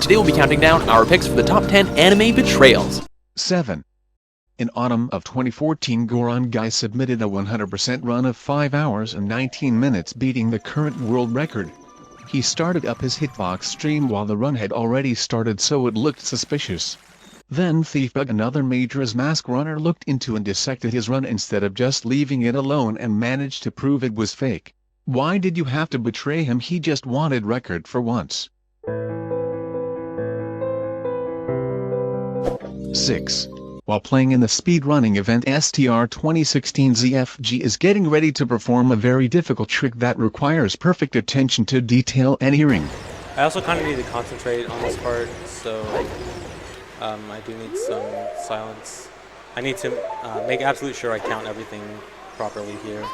Today we'll be counting down our picks for the top 10 anime betrayals. 7. In autumn of 2014, Runnerguy submitted a 100% run of 5 hours and 19 minutes, beating the current world record. He started up his hitbox stream while the run had already started, so it looked suspicious. Then Thiefbug, another Majora's Mask runner, looked into and dissected his run instead of just leaving it alone, and managed to prove it was fake. Why did you have to betray him? He just wanted record for once. 6. While playing in the speedrunning event STR 2016, ZFG is getting ready to perform a very difficult trick that requires perfect attention to detail and hearing. I also kind of need to concentrate on this part, so I do need some silence. I need to make absolute sure I count everything properly here.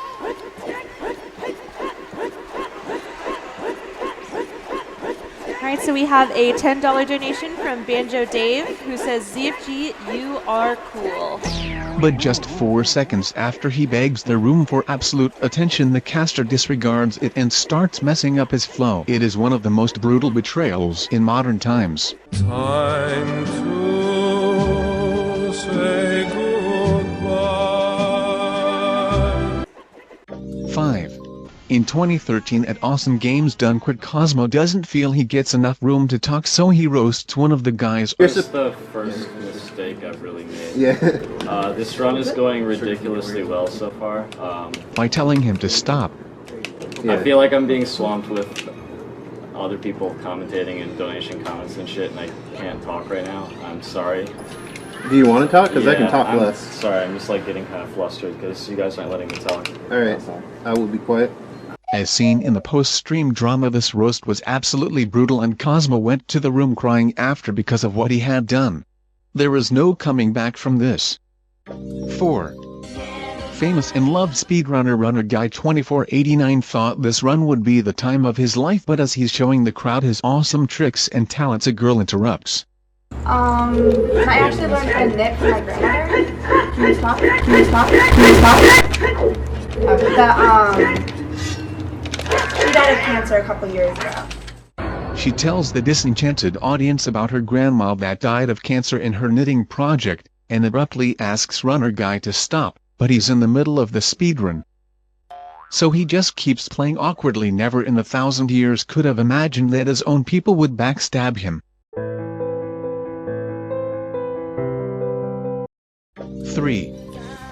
Alright, so we have a $10 donation from Banjo Dave, who says, ZFG, you are cool. But just 4 seconds after he begs the room for absolute attention, the caster disregards it and starts messing up his flow. It is one of the most brutal betrayals in modern times. Time to say goodbye. 5. In 2013 at Awesome Games, Duncrit Cosmo doesn't feel he gets enough room to talk, so he roasts one of the guys. This is the first mistake I've really made. Yeah. This run is going ridiculously well so far. By telling him to stop. I feel like I'm being swamped with other people commentating and donation comments and shit, and I can't talk right now. I'm sorry. Do you want to talk? Because I can talk I'm less. Sorry, I'm just like getting kind of flustered because you guys aren't letting me talk. Alright, I will be quiet. As seen in the post-stream drama, this roast was absolutely brutal, and Cosmo went to the room crying after because of what he had done. There is no coming back from this. 4. Famous and loved speedrunner Runnerguy 2489 thought this run would be the time of his life, but as he's showing the crowd his awesome tricks and talents, a girl interrupts. I actually learned how to knit from my grandmother. Can you stop? Can you stop? Can you stop? She died of cancer a couple years ago. She tells the disenchanted audience about her grandma that died of cancer in her knitting project, and abruptly asks Runnerguy to stop, but he's in the middle of the speedrun. So he just keeps playing awkwardly. Never in 1,000 years could have imagined that his own people would backstab him. 3.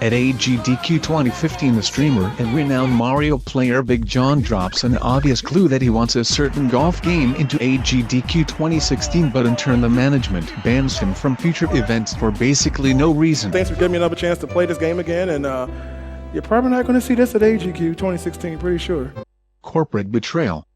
At AGDQ 2015, the streamer and renowned Mario player Big John drops an obvious clue that he wants a certain golf game into AGDQ 2016, but in turn the management bans him from future events for basically no reason. Thanks for giving me another chance to play this game again, and you're probably not going to see this at AGQ 2016, pretty sure. Corporate betrayal.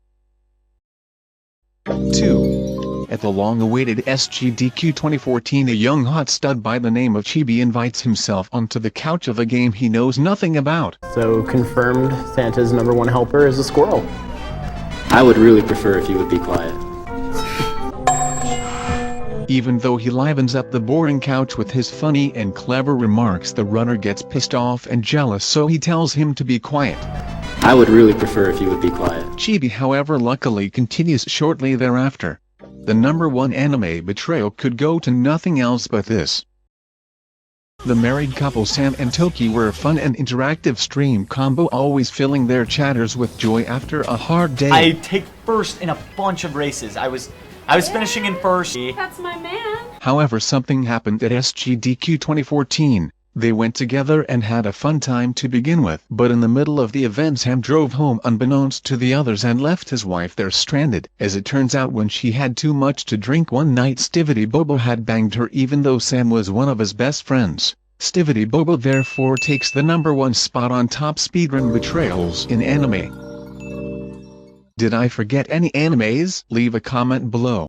2. At the long-awaited SGDQ 2014, a young hot stud by the name of Chibi invites himself onto the couch of a game he knows nothing about. So confirmed, Santa's #1 helper is a squirrel. I would really prefer if you would be quiet. Even though he livens up the boring couch with his funny and clever remarks, the runner gets pissed off and jealous, so he tells him to be quiet. I would really prefer if you would be quiet. Chibi, however, luckily continues shortly thereafter. The #1 anime betrayal could go to nothing else but this. The married couple Sam and Toki were a fun and interactive stream combo, always filling their chatters with joy after a hard day. I take first in a bunch of races. I was finishing in first. That's my man. However, something happened at SGDQ 2014. They went together and had a fun time to begin with, but in the middle of the event, Sam drove home unbeknownst to the others and left his wife there stranded. As it turns out, when she had too much to drink one night, Stivity Bobo had banged her, even though Sam was one of his best friends. Stivity Bobo therefore takes the #1 spot on top speedrun betrayals in anime. Did I forget any animes? Leave a comment below.